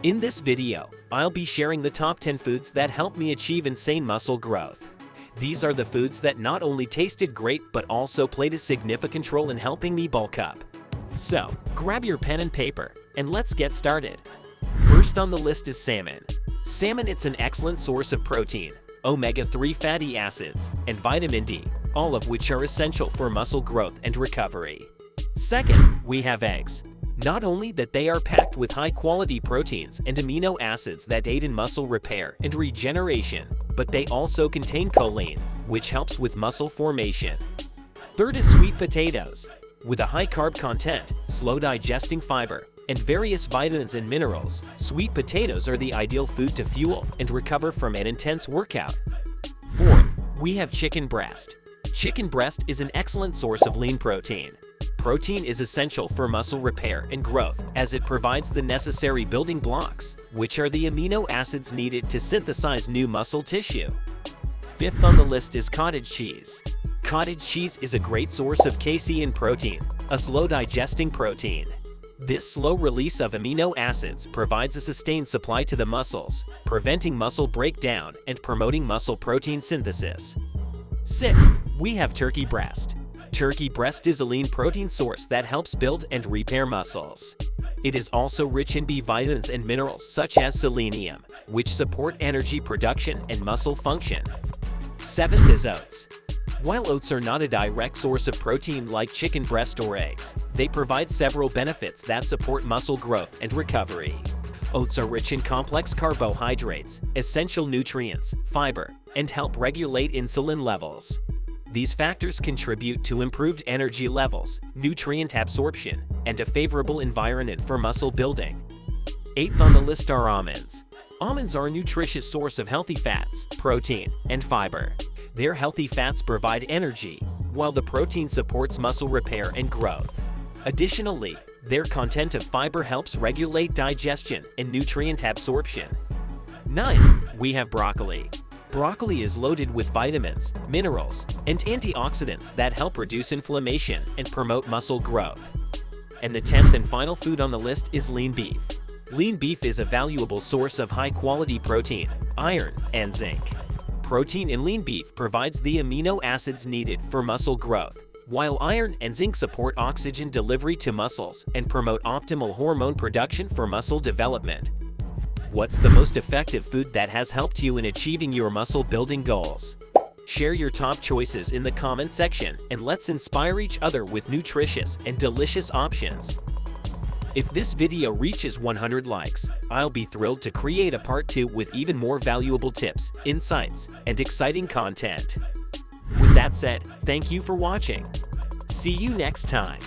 In this video, I'll be sharing the top 10 foods that help me achieve insane muscle growth. These are the foods that not only tasted great but also played a significant role in helping me bulk up. So, grab your pen and paper, and let's get started. First on the list is salmon. Salmon is an excellent source of protein, omega-3 fatty acids, and vitamin D, all of which are essential for muscle growth and recovery. Second, we have eggs. Not only that they are packed with high-quality proteins and amino acids that aid in muscle repair and regeneration, but they also contain choline, which helps with muscle formation. Third is sweet potatoes. With a high carb content, slow digesting fiber, and various vitamins and minerals, sweet potatoes are the ideal food to fuel and recover from an intense workout. Fourth, we have chicken breast. Chicken breast is an excellent source of lean protein. Protein is essential for muscle repair and growth as it provides the necessary building blocks, which are the amino acids needed to synthesize new muscle tissue. Fifth on the list is cottage cheese. Cottage cheese is a great source of casein protein, a slow-digesting protein. This slow release of amino acids provides a sustained supply to the muscles, preventing muscle breakdown and promoting muscle protein synthesis. Sixth, we have turkey breast. Turkey breast is a lean protein source that helps build and repair muscles. It is also rich in B vitamins and minerals such as selenium, which support energy production and muscle function. Seventh is oats. While oats are not a direct source of protein like chicken breast or eggs, they provide several benefits that support muscle growth and recovery. Oats are rich in complex carbohydrates, essential nutrients, fiber, and help regulate insulin levels. These factors contribute to improved energy levels, nutrient absorption, and a favorable environment for muscle building. Eighth on the list are almonds. Almonds are a nutritious source of healthy fats, protein, and fiber. Their healthy fats provide energy, while the protein supports muscle repair and growth. Additionally, their content of fiber helps regulate digestion and nutrient absorption. Ninth, we have broccoli. Broccoli is loaded with vitamins, minerals, and antioxidants that help reduce inflammation and promote muscle growth. And the 10th and final food on the list is lean beef. Lean beef is a valuable source of high-quality protein, iron, and zinc. Protein in lean beef provides the amino acids needed for muscle growth, while iron and zinc support oxygen delivery to muscles and promote optimal hormone production for muscle development. What's the most effective food that has helped you in achieving your muscle building goals? Share your top choices in the comment section and let's inspire each other with nutritious and delicious options. If this video reaches 100 likes, I'll be thrilled to create a part 2 with even more valuable tips, insights, and exciting content. With that said, thank you for watching. See you next time.